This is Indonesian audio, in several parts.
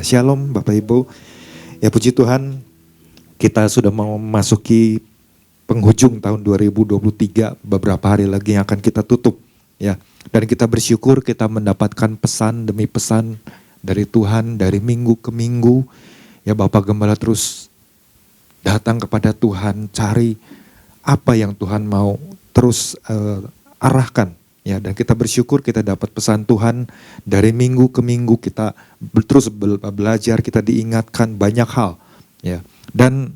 Ya, shalom Bapak Ibu. Ya puji Tuhan, kita sudah mau memasuki penghujung tahun 2023, beberapa hari lagi yang akan kita tutup. Ya, dan kita bersyukur kita mendapatkan pesan demi pesan dari Tuhan dari minggu ke minggu. Ya Bapak Gembala terus datang kepada Tuhan, cari apa yang Tuhan mau terus arahkan. Ya, dan kita bersyukur kita dapat pesan Tuhan dari minggu ke minggu, kita terus belajar, kita diingatkan banyak hal. Ya, dan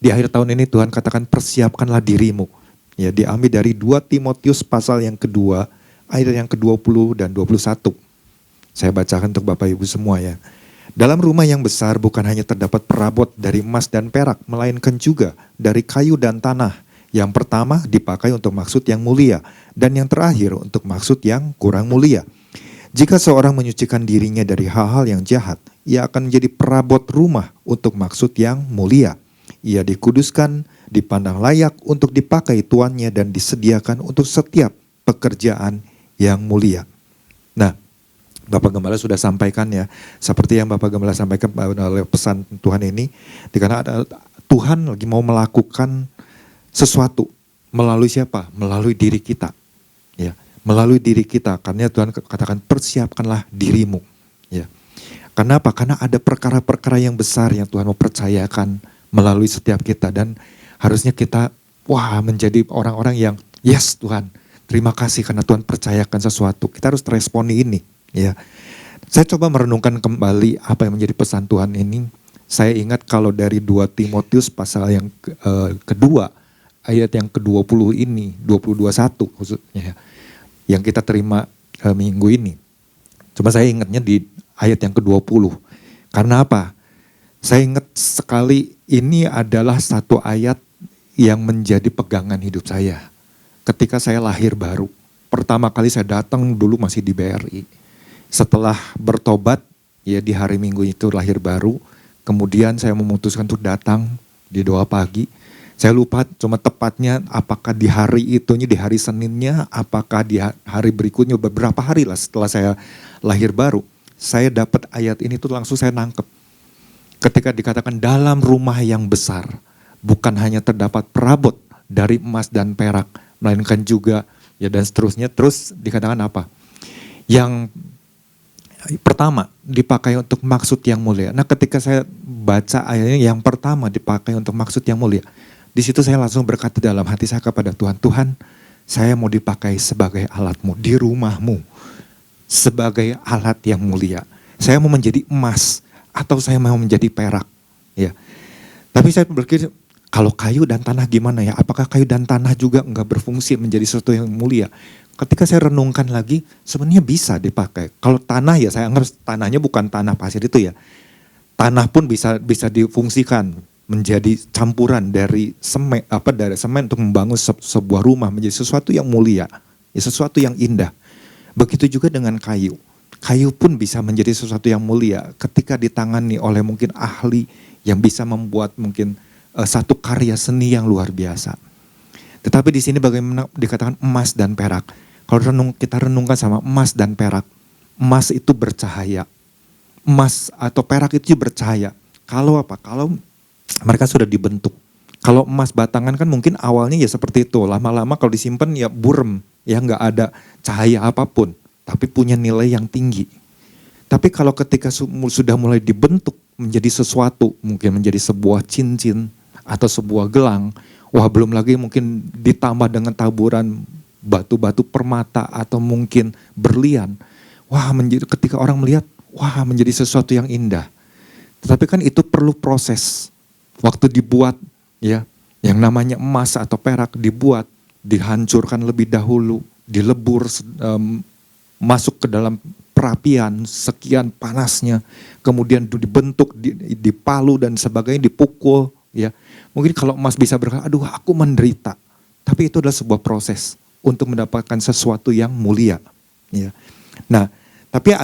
di akhir tahun ini Tuhan katakan persiapkanlah dirimu. Ya, diambil dari 2 Timotius pasal yang kedua, ayat yang ke-20 dan 21. Saya bacakan untuk Bapak Ibu semua ya. Dalam rumah yang besar bukan hanya terdapat perabot dari emas dan perak, melainkan juga dari kayu dan tanah. Yang pertama dipakai untuk maksud yang mulia, dan yang terakhir untuk maksud yang kurang mulia. Jika seorang menyucikan dirinya dari hal-hal yang jahat, ia akan menjadi perabot rumah untuk maksud yang mulia. Ia dikuduskan, dipandang layak untuk dipakai tuannya dan disediakan untuk setiap pekerjaan yang mulia. Nah, Bapak Gembala sudah sampaikan ya, seperti yang Bapak Gembala sampaikan oleh pesan Tuhan ini, dikarenakan Tuhan lagi mau melakukan sesuatu melalui siapa? Melalui diri kita. Ya, melalui diri kita. Karena Tuhan katakan persiapkanlah dirimu. Ya. Karena apa? Karena ada perkara-perkara yang besar yang Tuhan mau percayakan melalui setiap kita, dan harusnya kita menjadi orang-orang yang yes Tuhan, terima kasih karena Tuhan percayakan sesuatu. Kita harus responi ini. Ya, saya coba merenungkan kembali apa yang menjadi pesan Tuhan ini. Saya ingat kalau dari 2 Timotius pasal yang kedua, ayat yang ke-20 ini, 20-21 khususnya, yang kita terima minggu ini. Coba saya ingatnya di ayat yang ke-20. Karena apa? Saya ingat sekali ini adalah satu ayat yang menjadi pegangan hidup saya. Ketika saya lahir baru, pertama kali saya datang dulu masih di BRI. Setelah bertobat, ya di hari Minggu itu lahir baru, kemudian saya memutuskan untuk datang di doa pagi. Saya lupa cuma tepatnya apakah di hari itunya, di hari Seninnya, apakah di hari berikutnya, beberapa hari lah setelah saya lahir baru. Saya dapat ayat ini tuh langsung saya nangkep. Ketika dikatakan dalam rumah yang besar, bukan hanya terdapat perabot dari emas dan perak, melainkan juga ya dan seterusnya. Terus dikatakan apa? Yang pertama dipakai untuk maksud yang mulia. Nah ketika saya baca ayatnya yang pertama dipakai untuk maksud yang mulia, di situ saya langsung berkata dalam hati saya kepada Tuhan, Tuhan saya mau dipakai sebagai alatmu di rumahmu, sebagai alat yang mulia. Saya mau menjadi emas atau saya mau menjadi perak. Ya. Tapi saya berpikir kalau kayu dan tanah gimana ya? Apakah kayu dan tanah juga enggak berfungsi menjadi sesuatu yang mulia? Ketika saya renungkan lagi, sebenarnya bisa dipakai. Kalau tanah ya saya anggap tanahnya bukan tanah pasir itu ya. Tanah pun bisa difungsikan menjadi campuran dari semen untuk membangun sebuah rumah menjadi sesuatu yang mulia, ya, sesuatu yang indah. Begitu juga dengan kayu. Kayu pun bisa menjadi sesuatu yang mulia ketika ditangani oleh mungkin ahli yang bisa membuat mungkin satu karya seni yang luar biasa. Tetapi di sini bagaimana dikatakan emas dan perak. Kalau kita renungkan sama emas dan perak, emas itu bercahaya. Emas atau perak itu bercahaya. Kalau apa? Kalau mereka sudah dibentuk. Kalau emas batangan kan mungkin awalnya ya seperti itu. Lama-lama kalau disimpan ya burem. Ya nggak ada cahaya apapun. Tapi punya nilai yang tinggi. Tapi kalau ketika sudah mulai dibentuk menjadi sesuatu. Mungkin menjadi sebuah cincin atau sebuah gelang. Wah belum lagi mungkin ditambah dengan taburan batu-batu permata atau mungkin berlian. Wah ketika orang melihat, wah menjadi sesuatu yang indah. Tetapi kan itu perlu proses. Waktu dibuat ya, yang namanya emas atau perak dibuat, dihancurkan lebih dahulu, dilebur, masuk ke dalam perapian, sekian panasnya, kemudian dibentuk, dipalu dan sebagainya, dipukul. Ya, mungkin kalau emas bisa berkata, aduh aku menderita. Tapi itu adalah sebuah proses untuk mendapatkan sesuatu yang mulia. Ya. Nah, tapi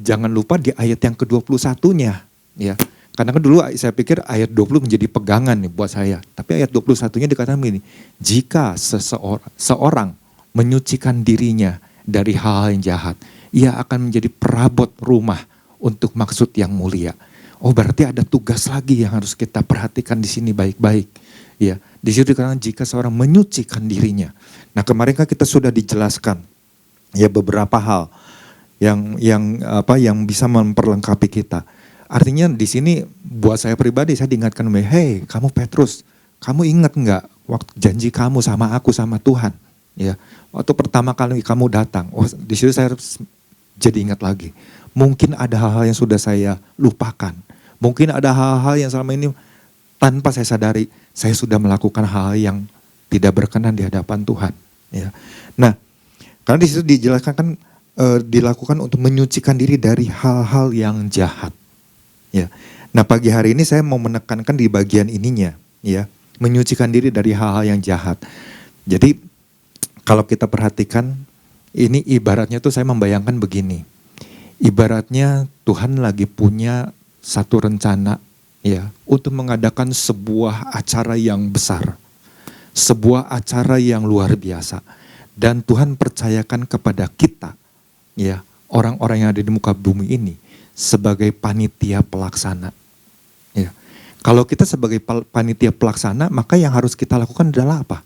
jangan lupa di ayat yang ke-21-nya. Ya. Karena kan dulu saya pikir ayat 20 menjadi pegangan nih buat saya. Tapi ayat 21-nya dikatakan begini, jika seorang menyucikan dirinya dari hal yang jahat, ia akan menjadi perabot rumah untuk maksud yang mulia. Oh, berarti ada tugas lagi yang harus kita perhatikan di sini baik-baik. Ya, di situ dikatakan jika seorang menyucikan dirinya. Nah, kemarin kan kita sudah dijelaskan ya beberapa hal yang bisa memperlengkapi kita. Artinya di sini buat saya pribadi saya diingatkan, hey kamu Petrus, kamu ingat nggak waktu janji kamu sama aku sama Tuhan? Ya, waktu pertama kali kamu datang, di situ saya jadi ingat lagi. Mungkin ada hal-hal yang sudah saya lupakan. Mungkin ada hal-hal yang selama ini tanpa saya sadari, saya sudah melakukan hal yang tidak berkenan di hadapan Tuhan. Ya. Nah, karena di situ dijelaskan kan dilakukan untuk menyucikan diri dari hal-hal yang jahat. Ya. Nah, pagi hari ini saya mau menekankan di bagian ininya, ya, menyucikan diri dari hal-hal yang jahat. Jadi kalau kita perhatikan, ini ibaratnya tuh saya membayangkan begini. Ibaratnya Tuhan lagi punya satu rencana, ya, untuk mengadakan sebuah acara yang besar, sebuah acara yang luar biasa, dan Tuhan percayakan kepada kita, ya, orang-orang yang ada di muka bumi ini sebagai panitia pelaksana. Ya. Kalau kita sebagai panitia pelaksana, maka yang harus kita lakukan adalah apa?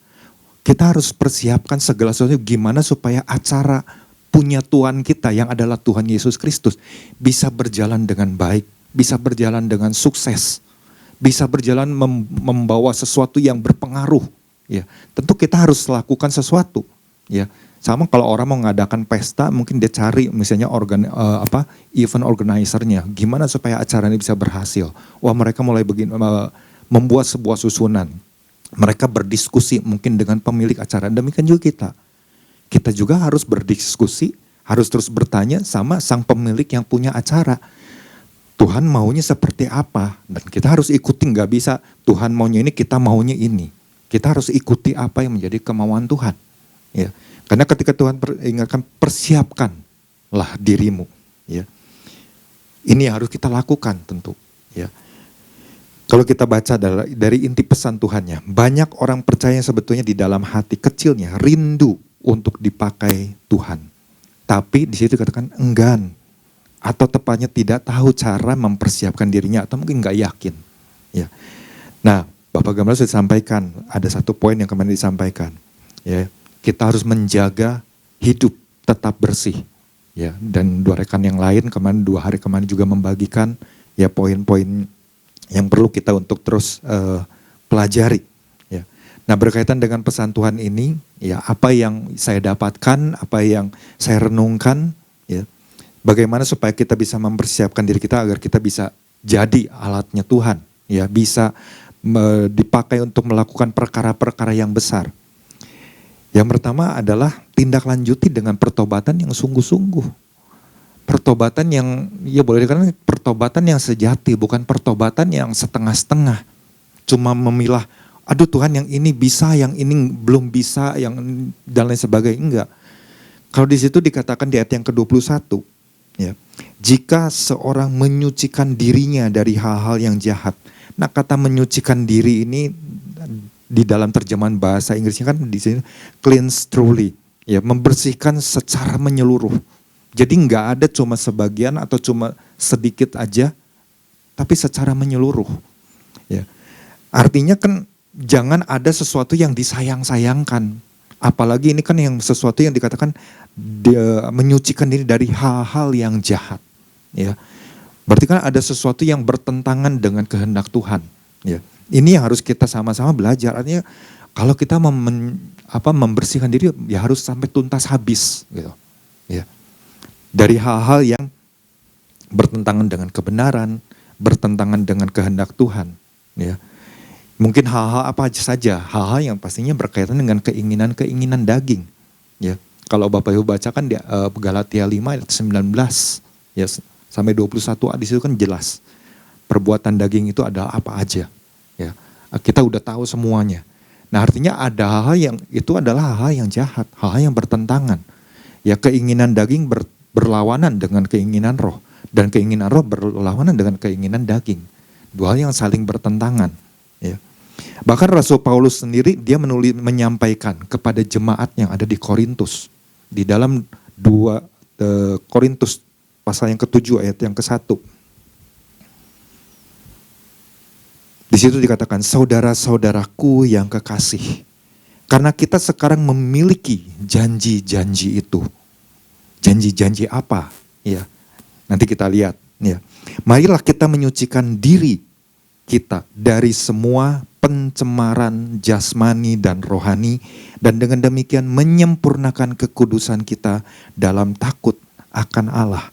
Kita harus persiapkan segala sesuatu gimana supaya acara punya Tuhan kita yang adalah Tuhan Yesus Kristus bisa berjalan dengan baik, bisa berjalan dengan sukses, bisa berjalan membawa sesuatu yang berpengaruh. Ya, tentu kita harus lakukan sesuatu. Ya, sama kalau orang mau mengadakan pesta, mungkin dia cari misalnya event organizer-nya, gimana supaya acara ini bisa berhasil. Wah, mereka mulai membuat sebuah susunan. Mereka berdiskusi mungkin dengan pemilik acara. Demikian juga kita. Kita juga harus berdiskusi, harus terus bertanya sama sang pemilik yang punya acara. Tuhan maunya seperti apa? Dan kita harus ikuti, nggak bisa Tuhan maunya ini, kita maunya ini. Kita harus ikuti apa yang menjadi kemauan Tuhan. Ya. Karena ketika Tuhan ingatkan, persiapkanlah dirimu. Ya. Ini yang harus kita lakukan tentu. Ya. Kalau kita baca dari inti pesan Tuhannya, banyak orang percaya sebetulnya di dalam hati kecilnya rindu untuk dipakai Tuhan. Tapi di situ katakan enggan, atau tepatnya tidak tahu cara mempersiapkan dirinya, atau mungkin nggak yakin. Ya. Nah, Bapak Gembala sudah sampaikan, ada satu poin yang kemarin disampaikan. Ya, kita harus menjaga hidup tetap bersih. Ya, dan dua rekan yang lain kemarin 2 hari kemarin juga membagikan ya poin-poin yang perlu kita untuk terus pelajari. Ya. Nah, berkaitan dengan pesan Tuhan ini, ya apa yang saya dapatkan, apa yang saya renungkan, ya. Bagaimana supaya kita bisa mempersiapkan diri kita agar kita bisa jadi alatnya Tuhan, ya, bisa dipakai untuk melakukan perkara-perkara yang besar. Yang pertama adalah tindak lanjuti dengan pertobatan yang sungguh-sungguh. Pertobatan yang, ya boleh dikatakan pertobatan yang sejati, bukan pertobatan yang setengah-setengah. Cuma memilah, aduh Tuhan yang ini bisa, yang ini belum bisa, yang dan lain sebagainya, enggak. Kalau di situ dikatakan di ayat yang ke-21, ya, jika seorang menyucikan dirinya dari hal-hal yang jahat. Nah, kata menyucikan diri ini di dalam terjemahan bahasa Inggrisnya kan di sini cleanse truly, ya, membersihkan secara menyeluruh. Jadi nggak ada cuma sebagian atau cuma sedikit aja, tapi secara menyeluruh. Ya. Artinya kan jangan ada sesuatu yang disayang-sayangkan. Apalagi ini kan yang sesuatu yang dikatakan menyucikan diri dari hal-hal yang jahat. Ya. Berarti kan ada sesuatu yang bertentangan dengan kehendak Tuhan. Ya. Ini yang harus kita sama-sama belajar. Artinya kalau kita membersihkan diri ya harus sampai tuntas habis. Gitu. Ya. Dari hal-hal yang bertentangan dengan kebenaran, bertentangan dengan kehendak Tuhan. Ya. Mungkin hal-hal apa aja saja, hal-hal yang pastinya berkaitan dengan keinginan-keinginan daging. Ya. Kalau Bapak Ibu bacakan di Galatia 5 ayat 19 ya sampai 21 di situ kan jelas. Perbuatan daging itu adalah apa aja. Ya. Kita udah tahu semuanya. Nah, artinya ada hal-hal yang itu adalah hal-hal yang jahat, hal-hal yang bertentangan. Ya, keinginan daging berlawanan dengan keinginan roh dan keinginan roh berlawanan dengan keinginan daging. Dua hal yang saling bertentangan. Ya. Bahkan Rasul Paulus sendiri dia menyampaikan kepada jemaat yang ada di Korintus. Di dalam 2 Korintus pasal yang ke-7 ayat yang ke-1. Di situ dikatakan, saudara-saudaraku yang kekasih, karena kita sekarang memiliki janji-janji itu. Janji-janji apa? Ya, nanti kita lihat. Ya, marilah kita menyucikan diri kita dari semua pencemaran jasmani dan rohani, dan dengan demikian menyempurnakan kekudusan kita dalam takut akan Allah.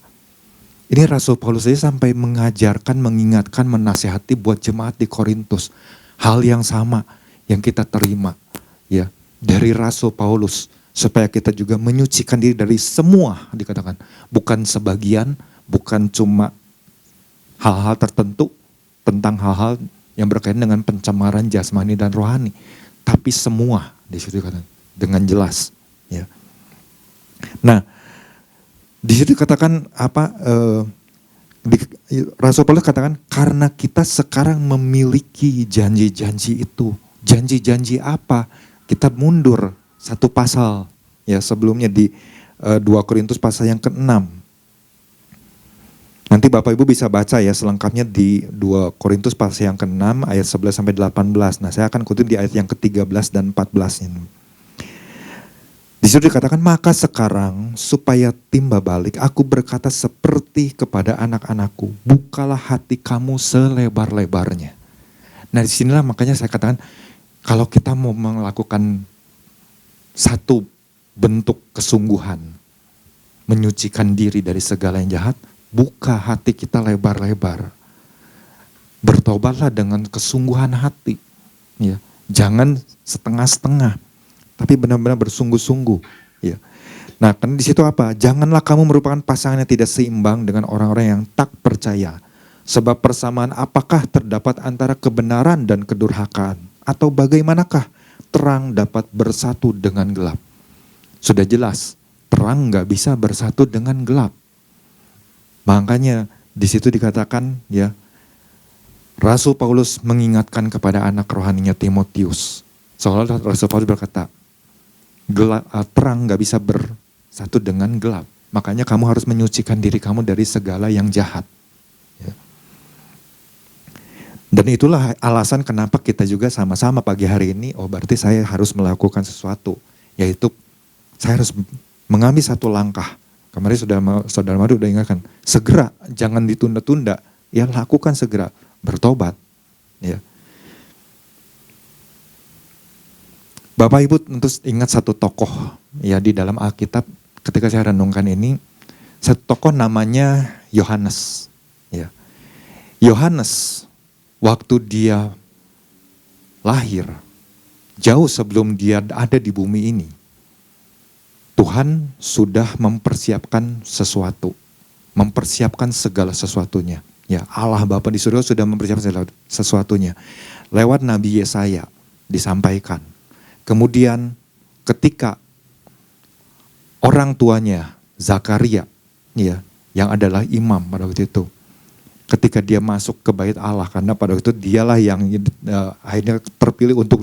Ini Rasul Paulus saja sampai mengajarkan, mengingatkan, menasihati buat jemaat di Korintus. Hal yang sama yang kita terima ya dari Rasul Paulus, supaya kita juga menyucikan diri dari semua, dikatakan. Bukan sebagian, bukan cuma hal-hal tertentu tentang hal-hal yang berkaitan dengan pencemaran jasmani dan rohani, tapi semua di situ dikatakan dengan jelas. Ya. Nah, di situ katakan apa? Rasul Paulus katakan karena kita sekarang memiliki janji-janji itu. Janji-janji apa? Kita mundur satu pasal ya sebelumnya di 2 Korintus pasal yang ke-6. Nanti Bapak Ibu bisa baca ya selengkapnya di 2 Korintus pasal yang ke-6 ayat 11 sampai 18. Nah, saya akan kutip di ayat yang ke-13 dan 14 ini. Di situ dikatakan, maka sekarang supaya timba balik, aku berkata seperti kepada anak-anakku, bukalah hati kamu selebar-lebarnya. Nah, disinilah makanya saya katakan, kalau kita mau melakukan satu bentuk kesungguhan, menyucikan diri dari segala yang jahat, buka hati kita lebar-lebar. Bertobatlah dengan kesungguhan hati. Ya. Jangan setengah-setengah, tapi benar-benar bersungguh-sungguh. Ya. Nah, kan di situ apa? Janganlah kamu merupakan pasangan yang tidak seimbang dengan orang-orang yang tak percaya. Sebab persamaan apakah terdapat antara kebenaran dan kedurhakaan? Atau bagaimanakah terang dapat bersatu dengan gelap? Sudah jelas, terang gak bisa bersatu dengan gelap. Makanya di situ dikatakan ya, Rasul Paulus mengingatkan kepada anak rohaninya Timotius. Seolah Rasul Paulus berkata, terang gak bisa bersatu dengan gelap. Makanya kamu harus menyucikan diri kamu dari segala yang jahat. Ya. Dan itulah alasan kenapa kita juga sama-sama pagi hari ini, oh berarti saya harus melakukan sesuatu. Yaitu saya harus mengambil satu langkah. Kemarin saudara Madu udah ingatkan, segera, jangan ditunda-tunda, ya lakukan segera, bertobat. Ya. Bapak Ibu tentu ingat satu tokoh ya di dalam Alkitab ketika saya renungkan ini, satu tokoh namanya Yohanes. Ya. Yohanes waktu dia lahir, jauh sebelum dia ada di bumi ini, Tuhan sudah mempersiapkan sesuatu, mempersiapkan segala sesuatunya. Ya, Allah Bapa di surga sudah mempersiapkan segala sesuatunya. Lewat Nabi Yesaya disampaikan. Kemudian ketika orang tuanya Zakaria, ya, yang adalah imam pada waktu itu, ketika dia masuk ke bait Allah, karena pada waktu itu dialah yang akhirnya terpilih untuk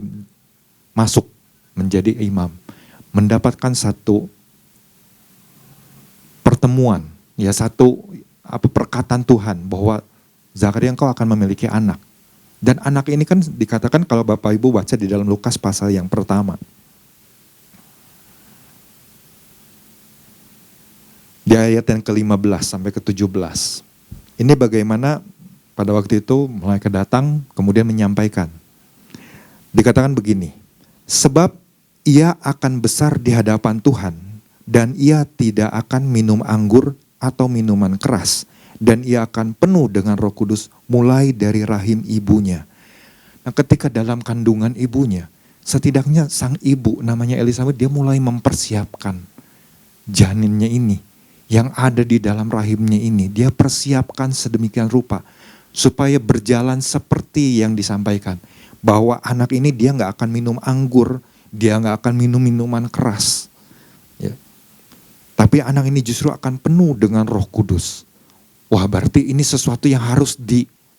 masuk menjadi imam. Mendapatkan satu pertemuan, ya satu perkataan Tuhan bahwa Zakaria engkau akan memiliki anak. Dan anak ini kan dikatakan kalau Bapak Ibu baca di dalam Lukas pasal yang pertama. Di ayat yang ke-15 sampai ke-17. Ini bagaimana pada waktu itu malaikat datang kemudian menyampaikan. Dikatakan begini, sebab ia akan besar di hadapan Tuhan, dan ia tidak akan minum anggur atau minuman keras, dan ia akan penuh dengan Roh Kudus mulai dari rahim ibunya. Nah, ketika dalam kandungan ibunya, setidaknya sang ibu namanya Elisabet, dia mulai mempersiapkan janinnya ini, yang ada di dalam rahimnya ini. Dia persiapkan sedemikian rupa, supaya berjalan seperti yang disampaikan. Bahwa anak ini dia gak akan minum anggur, dia gak akan minum minuman keras. Ya. Tapi anak ini justru akan penuh dengan Roh Kudus. Wah, berarti ini sesuatu yang harus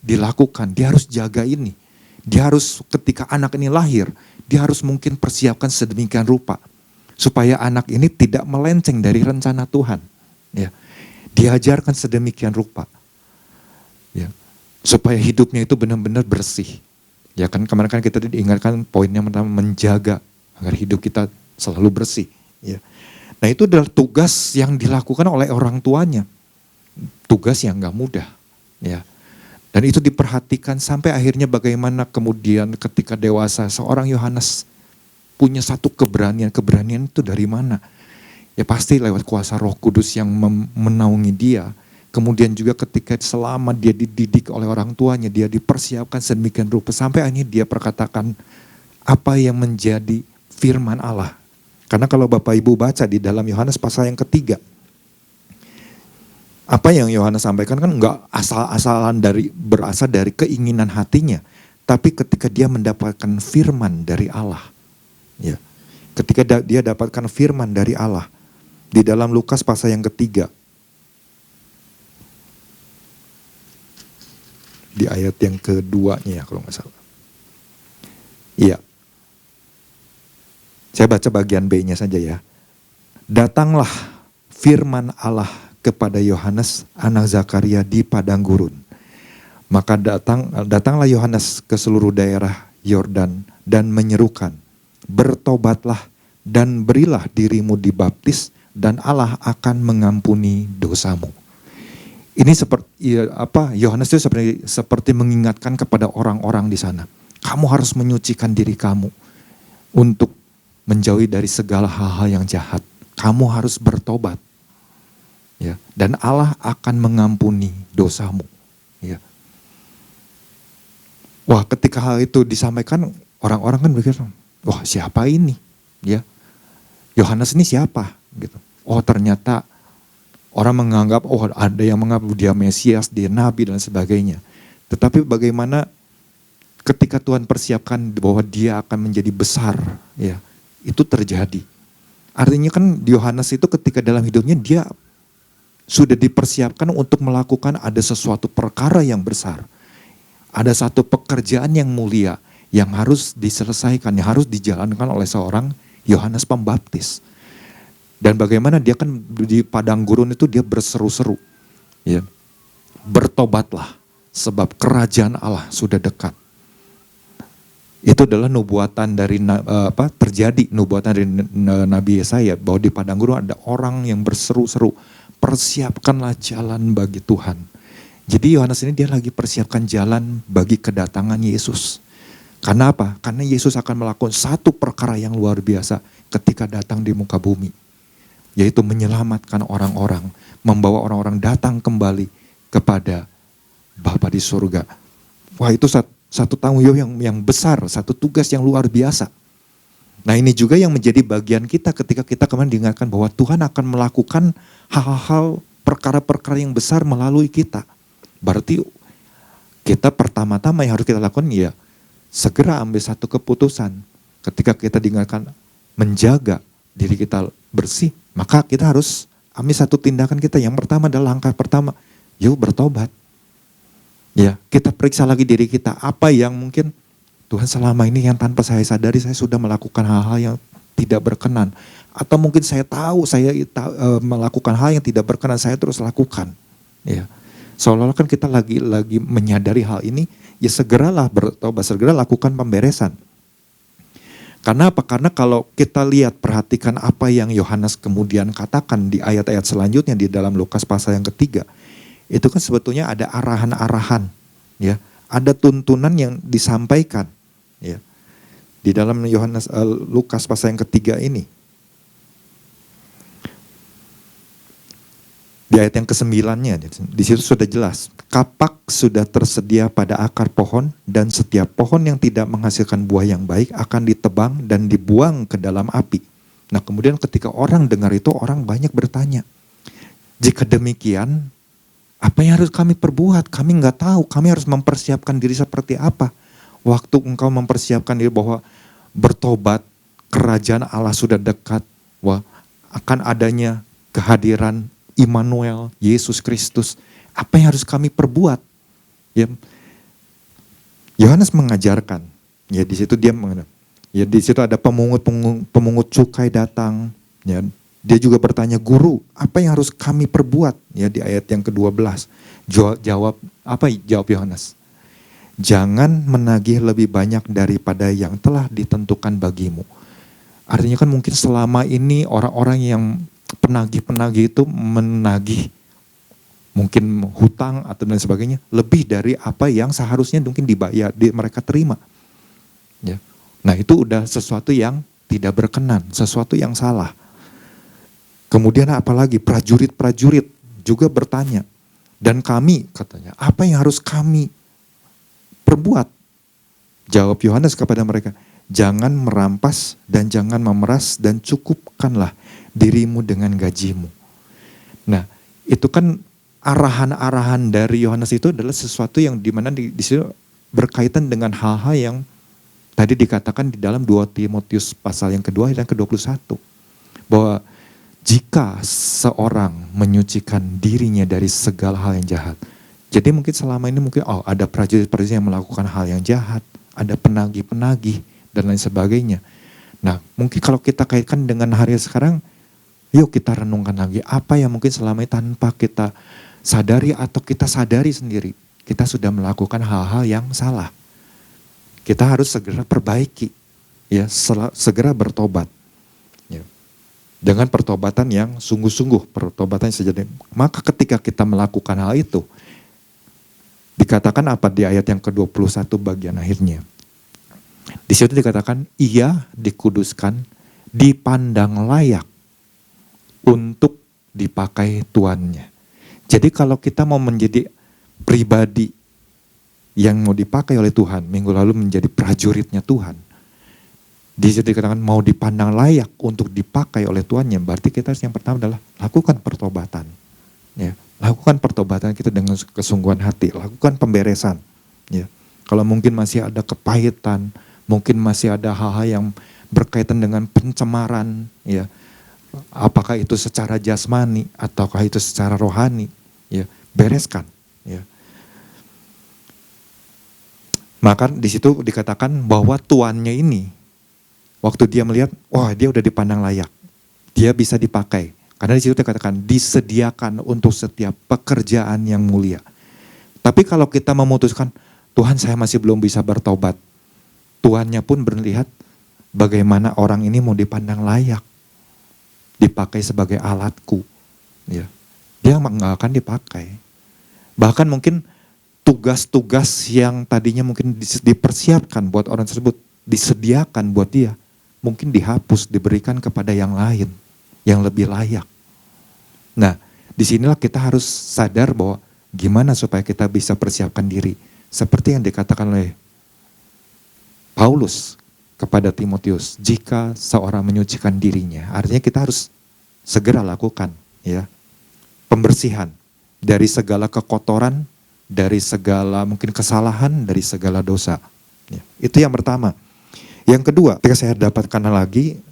dilakukan. Dia harus jaga ini. Dia harus ketika anak ini lahir, dia harus mungkin persiapkan sedemikian rupa. Supaya anak ini tidak melenceng dari rencana Tuhan. Ya. Diajarkan sedemikian rupa, ya, supaya hidupnya itu benar-benar bersih. Ya kan, kemarin kan kita diingatkan poinnya pertama, menjaga agar hidup kita selalu bersih. Ya. Nah itu adalah tugas yang dilakukan oleh orang tuanya, tugas yang gak mudah. Ya. Dan itu diperhatikan sampai akhirnya bagaimana kemudian ketika dewasa seorang Yohanes punya satu keberanian itu dari mana? Ya pasti lewat kuasa Roh Kudus yang menaungi dia. Kemudian juga ketika selama dia dididik oleh orang tuanya, dia dipersiapkan sedemikian rupa sampai akhirnya dia perkatakan apa yang menjadi firman Allah. Karena kalau Bapak Ibu baca di dalam Yohanes pasal yang ketiga, apa yang Yohanes sampaikan kan enggak asal-asalan berasal dari keinginan hatinya, tapi ketika dia mendapatkan firman dari Allah. Ya. Ketika dia dapatkan firman dari Allah di dalam Lukas pasal yang ketiga, di ayat yang keduanya ya kalau nggak salah. Iya. Saya baca bagian B-nya saja ya. Datanglah firman Allah kepada Yohanes anak Zakaria di padang gurun. Maka datanglah Yohanes ke seluruh daerah Yordan dan menyerukan, bertobatlah dan berilah dirimu dibaptis dan Allah akan mengampuni dosamu. Ini seperti Yohanes itu seperti mengingatkan kepada orang-orang di sana. Kamu harus menyucikan diri kamu untuk menjauhi dari segala hal-hal yang jahat. Kamu harus bertobat. Ya, dan Allah akan mengampuni dosamu. Ya. Wah, ketika hal itu disampaikan, orang-orang kan berpikir, wah siapa ini? Ya, Yohanes ini siapa? Gitu. Oh ternyata orang menganggap, oh ada yang menganggap dia Mesias, dia Nabi dan sebagainya. Tetapi bagaimana ketika Tuhan persiapkan bahwa dia akan menjadi besar, ya itu terjadi. Artinya kan Yohanes itu ketika dalam hidupnya dia sudah dipersiapkan untuk melakukan ada sesuatu perkara yang besar. Ada satu pekerjaan yang mulia yang harus diselesaikan, yang harus dijalankan oleh seorang Yohanes Pembaptis. Dan bagaimana dia kan di padang gurun itu dia berseru-seru. Ya. Bertobatlah sebab kerajaan Allah sudah dekat. Itu adalah nubuatan dari terjadi nubuatan dari Nabi Yesaya bahwa di padang gurun ada orang yang berseru-seru, persiapkanlah jalan bagi Tuhan. Jadi Yohanes ini dia lagi persiapkan jalan bagi kedatangan Yesus. Karena apa? Karena Yesus akan melakukan satu perkara yang luar biasa ketika datang di muka bumi. Yaitu menyelamatkan orang-orang, membawa orang-orang datang kembali kepada Bapa di surga. Wah itu satu tanggung jawab yang besar, satu tugas yang luar biasa. Nah ini juga yang menjadi bagian kita ketika kita kemarin diingatkan bahwa Tuhan akan melakukan hal-hal, perkara-perkara yang besar melalui kita. Berarti kita pertama-tama yang harus kita lakukan ya segera ambil satu keputusan. Ketika kita diingatkan menjaga diri kita bersih, maka kita harus ambil satu tindakan kita. Yang pertama adalah langkah pertama, yuk bertobat. Ya, kita periksa lagi diri kita, apa yang mungkin Tuhan selama ini yang tanpa saya sadari saya sudah melakukan hal-hal yang tidak berkenan. Atau mungkin saya tahu saya melakukan hal yang tidak berkenan, saya terus lakukan. Ya. Seolah-olah kan kita lagi menyadari hal ini, ya segeralah bertobat, segera lakukan pemberesan. Karena apa? Karena kalau kita lihat, perhatikan apa yang Yohanes kemudian katakan di ayat-ayat selanjutnya di dalam Lukas pasal yang ketiga. Itu kan sebetulnya ada arahan-arahan, ya, ada tuntunan yang disampaikan, ya, di dalam Lukas pasal yang ketiga ini. Di ayat yang ke-9-nya, di situ sudah jelas, kapak sudah tersedia pada akar pohon dan setiap pohon yang tidak menghasilkan buah yang baik akan ditebang dan dibuang ke dalam api. Nah kemudian ketika orang dengar itu, orang banyak bertanya, jika demikian, apa yang harus kami perbuat? Kami nggak tahu, kami harus mempersiapkan diri seperti apa. Waktu engkau mempersiapkan diri bahwa bertobat, kerajaan Allah sudah dekat, wah, akan adanya kehadiran Immanuel, Yesus Kristus. Apa yang harus kami perbuat? Ya, Yohanes mengajarkan. Ya di situ dia mengajarkan. Ya di situ ada pemungut cukai datang. Ya, Dia juga bertanya, "Guru, apa yang harus kami perbuat?" Ya, di ayat yang ke-12. Jawab Yohanes. "Jangan menagih lebih banyak daripada yang telah ditentukan bagimu." Artinya kan mungkin selama ini orang-orang yang penagih-penagih itu menagih mungkin hutang atau dan sebagainya lebih dari apa yang seharusnya mungkin dibayar, mereka terima. Ya. Nah, itu udah sesuatu yang tidak berkenan, sesuatu yang salah. Kemudian apalagi prajurit-prajurit juga bertanya, "Dan kami," katanya, "apa yang harus kami perbuat?" Jawab Yohanes kepada mereka, "Jangan merampas dan jangan memeras dan cukupkanlah dirimu dengan gajimu." Nah, itu kan arahan-arahan dari Yohanes itu adalah sesuatu yang dimana di situ berkaitan dengan hal-hal yang tadi dikatakan di dalam 2 Timotius pasal yang kedua dan ke-21. Bahwa jika seorang menyucikan dirinya dari segala hal yang jahat. Jadi mungkin selama ini mungkin ada prajurit-prajurit yang melakukan hal yang jahat, ada penagih-penagih dan lain sebagainya. Nah, mungkin kalau kita kaitkan dengan hari sekarang, yuk kita renungkan lagi apa yang mungkin selama ini tanpa kita sadari atau kita sadari sendiri, kita sudah melakukan hal-hal yang salah. Kita harus segera perbaiki, ya, segera bertobat. Ya. Dengan pertobatan yang sungguh-sungguh, pertobatan yang sejati. Maka ketika kita melakukan hal itu, dikatakan apa di ayat yang ke-21 bagian akhirnya? Di situ dikatakan, ia dikuduskan, dipandang layak untuk dipakai tuannya. Jadi kalau kita mau menjadi pribadi yang mau dipakai oleh Tuhan, minggu lalu menjadi prajuritnya Tuhan, di situ dikatakan mau dipandang layak untuk dipakai oleh tuannya, berarti kita yang pertama adalah lakukan pertobatan. Ya, lakukan pertobatan kita dengan kesungguhan hati, lakukan pemberesan. Ya, kalau mungkin masih ada kepahitan, mungkin masih ada hal-hal yang berkaitan dengan pencemaran, ya, apakah itu secara jasmani ataukah itu secara rohani, ya, bereskan. Ya. Maka di situ dikatakan bahwa tuannya ini, waktu dia melihat, wah dia udah dipandang layak, dia bisa dipakai. Karena di situ dikatakan disediakan untuk setiap pekerjaan yang mulia. Tapi kalau kita memutuskan, Tuhan saya masih belum bisa bertobat, tuannya pun melihat bagaimana orang ini mau dipandang layak, dipakai sebagai alatku. Ya. Dia nggak akan dipakai. Bahkan mungkin tugas-tugas yang tadinya mungkin dipersiapkan buat orang tersebut, disediakan buat dia, mungkin dihapus, diberikan kepada yang lain, yang lebih layak. Nah, disinilah kita harus sadar bahwa gimana supaya kita bisa persiapkan diri. Seperti yang dikatakan oleh Paulus kepada Timotius, jika seorang menyucikan dirinya, artinya kita harus segera lakukan, ya, pembersihan dari segala kekotoran, dari segala mungkin kesalahan, dari segala dosa. Ya, itu yang pertama. Yang kedua, ketika saya dapatkan lagi,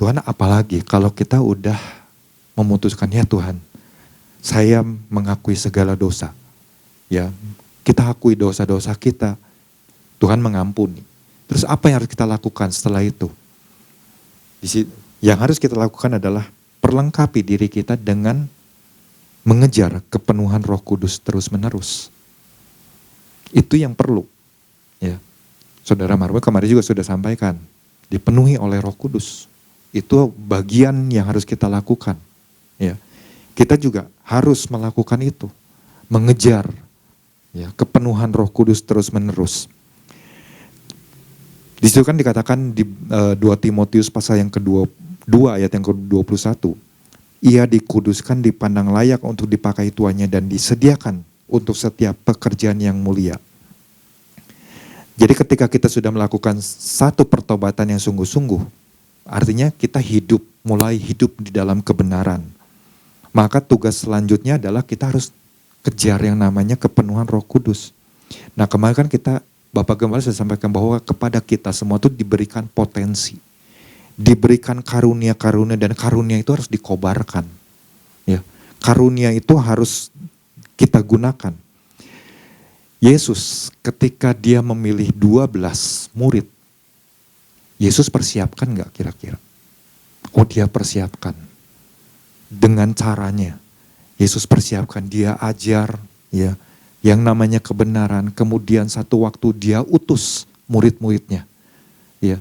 Tuhan apalagi kalau kita udah memutuskan, ya Tuhan, saya mengakui segala dosa. Ya, kita akui dosa-dosa kita, Tuhan mengampuni. Terus apa yang harus kita lakukan setelah itu? Yang harus kita lakukan adalah perlengkapi diri kita dengan mengejar kepenuhan Roh Kudus terus-menerus. Itu yang perlu. Ya. Saudara Marwa kemarin juga sudah sampaikan, dipenuhi oleh Roh Kudus. Itu bagian yang harus kita lakukan. Ya. Kita juga harus melakukan itu, mengejar, ya, kepenuhan Roh Kudus terus-menerus. Di situ kan dikatakan di 2 Timotius pasal yang ke-2 ayat yang ke-21. Ia dikuduskan, dipandang layak untuk dipakai tuannya dan disediakan untuk setiap pekerjaan yang mulia. Jadi ketika kita sudah melakukan satu pertobatan yang sungguh-sungguh, artinya kita mulai hidup di dalam kebenaran. Maka tugas selanjutnya adalah kita harus kejar yang namanya kepenuhan Roh Kudus. Nah, kemarin kan Bapak Gembala sudah sampaikan bahwa kepada kita semua itu diberikan potensi, diberikan karunia-karunia, dan karunia itu harus dikobarkan. Ya, karunia itu harus kita gunakan. Yesus ketika dia memilih 12 murid, Yesus persiapkan nggak kira-kira? Oh, dia persiapkan. dengan caranya. Yesus persiapkan, dia ajar, ya, yang namanya kebenaran. Kemudian satu waktu dia utus murid-muridnya. Ya,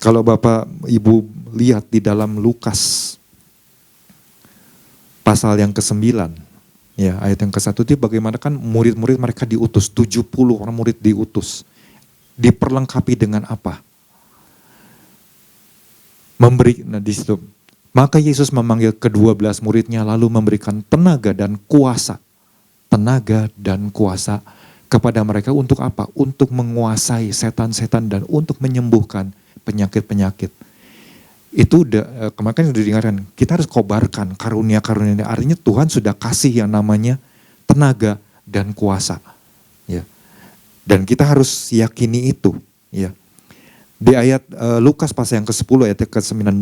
kalau Bapak Ibu lihat di dalam Lukas pasal yang ke-9, ya, ayat yang ke-1 itu bagaimana kan murid-murid mereka diutus, 70 orang murid diutus. Diperlengkapi dengan apa? Nah di situ, maka Yesus memanggil ke-12 muridnya lalu memberikan tenaga dan kuasa kepada mereka untuk apa? Untuk menguasai setan-setan dan untuk menyembuhkan penyakit-penyakit. Itu kemarin kan sudah diingatkan, kita harus kobarkan karunia-karunia. Artinya Tuhan sudah kasih yang namanya tenaga dan kuasa. Ya. Dan kita harus yakini itu. Ya. Di ayat Lukas pasal yang ke-10 ayat ke-19.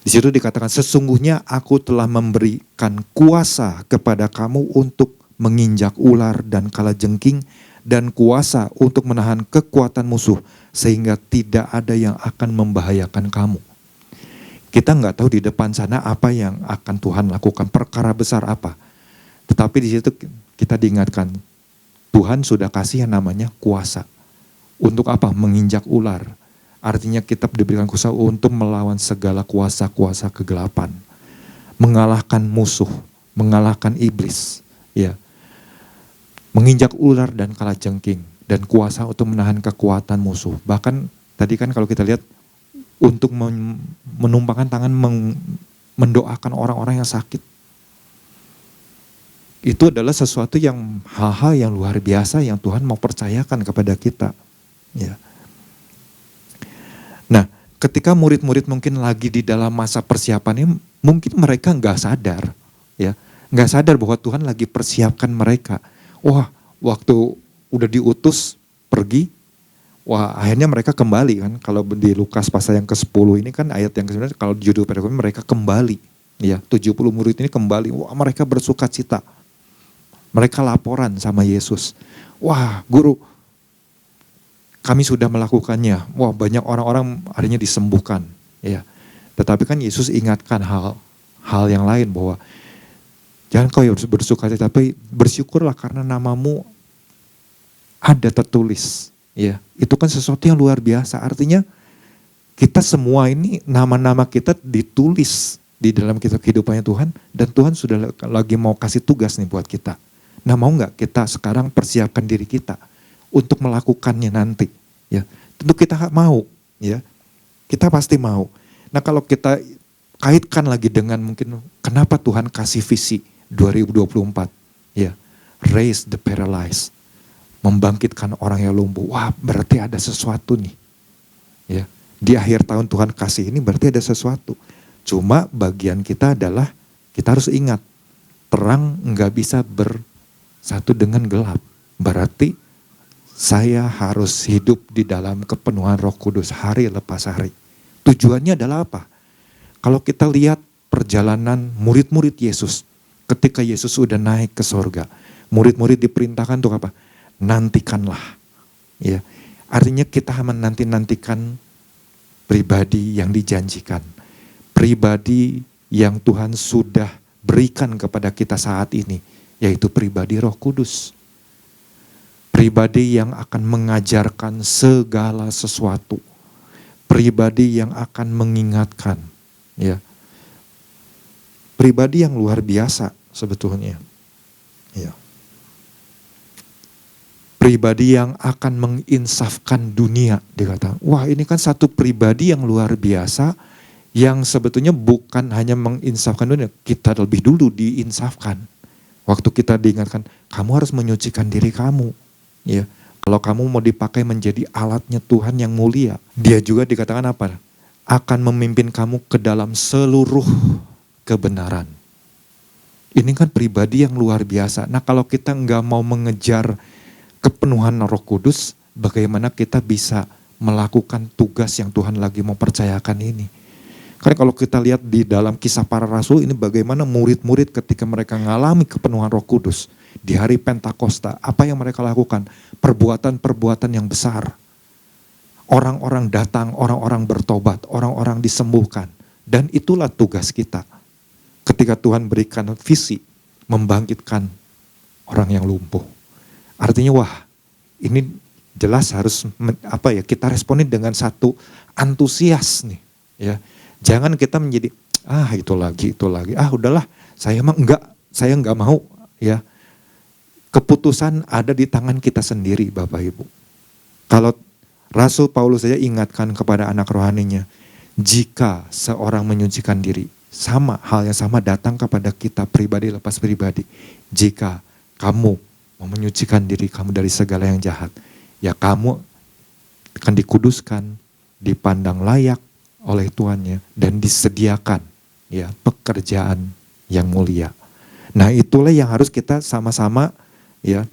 Di situ dikatakan, sesungguhnya aku telah memberikan kuasa kepada kamu untuk menginjak ular dan kalajengking dan kuasa untuk menahan kekuatan musuh sehingga tidak ada yang akan membahayakan kamu. Kita nggak tahu di depan sana apa yang akan Tuhan lakukan, perkara besar apa. Tetapi di situ kita diingatkan, Tuhan sudah kasih yang namanya kuasa. Untuk apa? Menginjak ular. Artinya kita diberikan kuasa untuk melawan segala kuasa-kuasa kegelapan. Mengalahkan musuh, mengalahkan iblis. Ya. Menginjak ular dan kalajengking. Dan kuasa untuk menahan kekuatan musuh. Bahkan tadi kan kalau kita lihat, untuk menumpangkan tangan mendoakan orang-orang yang sakit. Itu adalah sesuatu yang hal-hal yang luar biasa yang Tuhan mau percayakan kepada kita. Ya. Nah, ketika murid-murid mungkin lagi di dalam masa persiapannya, mungkin mereka nggak sadar, ya, nggak sadar bahwa Tuhan lagi persiapkan mereka. Wah, waktu udah diutus pergi, wah akhirnya mereka kembali kan. Kalau di Lukas pasal yang ke-10 ini kan ayat yang ke-9, kalau judul pada mereka kembali, ya, 70 murid ini kembali. Wah, mereka bersuka cita. Mereka laporan sama Yesus. Wah, guru, kami sudah melakukannya. Wah, banyak orang-orang akhirnya disembuhkan. Ya. Tetapi kan Yesus ingatkan hal yang lain bahwa jangan kau bersuka cita, tapi bersyukurlah karena namamu ada tertulis. Ya, itu kan sesuatu yang luar biasa. Artinya kita semua ini nama-nama kita ditulis di dalam kitab kehidupannya Tuhan, dan Tuhan sudah lagi mau kasih tugas nih buat kita. Nah, mau nggak kita sekarang persiapkan diri kita untuk melakukannya nanti? Ya, tentu kita mau, ya, kita pasti mau. Nah, kalau kita kaitkan lagi dengan mungkin kenapa Tuhan kasih visi 2024, ya, raise the paralyzed, membangkitkan orang yang lumpuh. Wah, berarti ada sesuatu nih, ya. Di akhir tahun Tuhan kasih ini berarti ada sesuatu. Cuma bagian kita adalah kita harus ingat, terang nggak bisa bersatu dengan gelap. Berarti saya harus hidup di dalam kepenuhan Roh Kudus hari lepas hari. Tujuannya adalah apa? Kalau kita lihat perjalanan murid-murid Yesus, ketika Yesus sudah naik ke sorga, murid-murid diperintahkan untuk apa? Nantikanlah. Ya, artinya kita menanti-nantikan pribadi yang dijanjikan. Pribadi yang Tuhan sudah berikan kepada kita saat ini, yaitu pribadi Roh Kudus. Pribadi yang akan mengajarkan segala sesuatu. Pribadi yang akan mengingatkan. Ya. Pribadi yang luar biasa sebetulnya. Ya. Pribadi yang akan menginsafkan dunia. Dikatakan, wah ini kan satu pribadi yang luar biasa, yang sebetulnya bukan hanya menginsafkan dunia, kita lebih dulu diinsafkan. Waktu kita diingatkan, kamu harus menyucikan diri kamu. Ya, kalau kamu mau dipakai menjadi alatnya Tuhan yang mulia, dia juga dikatakan apa? Akan memimpin kamu ke dalam seluruh kebenaran. Ini kan pribadi yang luar biasa. Nah, kalau kita nggak mau mengejar kepenuhan Roh Kudus, bagaimana kita bisa melakukan tugas yang Tuhan lagi mau percayakan ini? Karena kalau kita lihat di dalam Kisah Para Rasul ini, bagaimana murid-murid ketika mereka mengalami kepenuhan Roh Kudus di hari Pentakosta, apa yang mereka lakukan? Perbuatan-perbuatan yang besar. Orang-orang datang, orang-orang bertobat, orang-orang disembuhkan. Dan itulah tugas kita. Ketika Tuhan berikan visi, membangkitkan orang yang lumpuh. Artinya wah, ini jelas harus kita responin dengan satu antusias nih, ya. Jangan kita menjadi itu lagi, udahlah, saya enggak mau, ya. Keputusan ada di tangan kita sendiri, Bapak Ibu. Kalau Rasul Paulus saja ingatkan kepada anak rohaninya, jika seorang menyucikan diri, hal yang sama datang kepada kita pribadi lepas pribadi. Jika kamu mau menyucikan diri kamu dari segala yang jahat, ya kamu akan dikuduskan, dipandang layak oleh Tuannya, dan disediakan ya pekerjaan yang mulia. Nah itulah yang harus kita sama-sama ya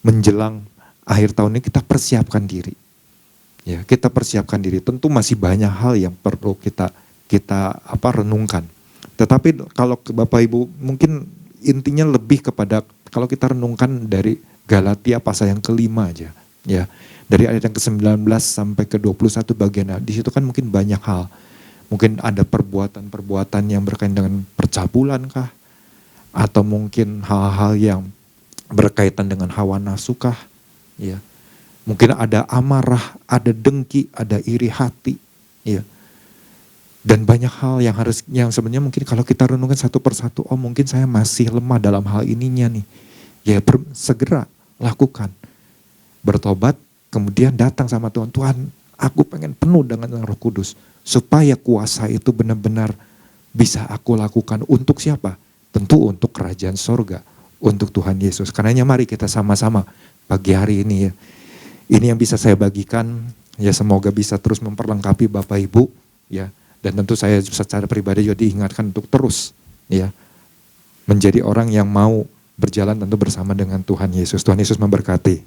menjelang akhir tahun ini kita persiapkan diri. Ya, kita persiapkan diri. Tentu masih banyak hal yang perlu kita renungkan. Tetapi kalau Bapak Ibu mungkin intinya lebih kepada kalau kita renungkan dari Galatia pasal yang ke-5 aja. Ya, dari ayat yang ke-19 sampai ke-21 bagian. Di situ kan mungkin banyak hal. Mungkin ada perbuatan-perbuatan yang berkaitan dengan percabulan kah? Atau mungkin hal-hal yang berkaitan dengan hawa nafsu kah? Ya. Mungkin ada amarah, ada dengki, ada iri hati, ya. Dan banyak hal yang sebenarnya mungkin kalau kita renungkan satu persatu, mungkin saya masih lemah dalam hal ininya nih. Ya segera lakukan. Bertobat, kemudian datang sama Tuhan. Tuhan, aku pengen penuh dengan Roh Kudus. Supaya kuasa itu benar-benar bisa aku lakukan untuk siapa? Tentu untuk kerajaan sorga, untuk Tuhan Yesus. Karenanya mari kita sama-sama pagi hari ini ya. Ini yang bisa saya bagikan, ya semoga bisa terus memperlengkapi Bapak Ibu, ya. Dan tentu saya secara pribadi juga diingatkan untuk terus, ya, menjadi orang yang mau berjalan tentu bersama dengan Tuhan Yesus. Tuhan Yesus memberkati.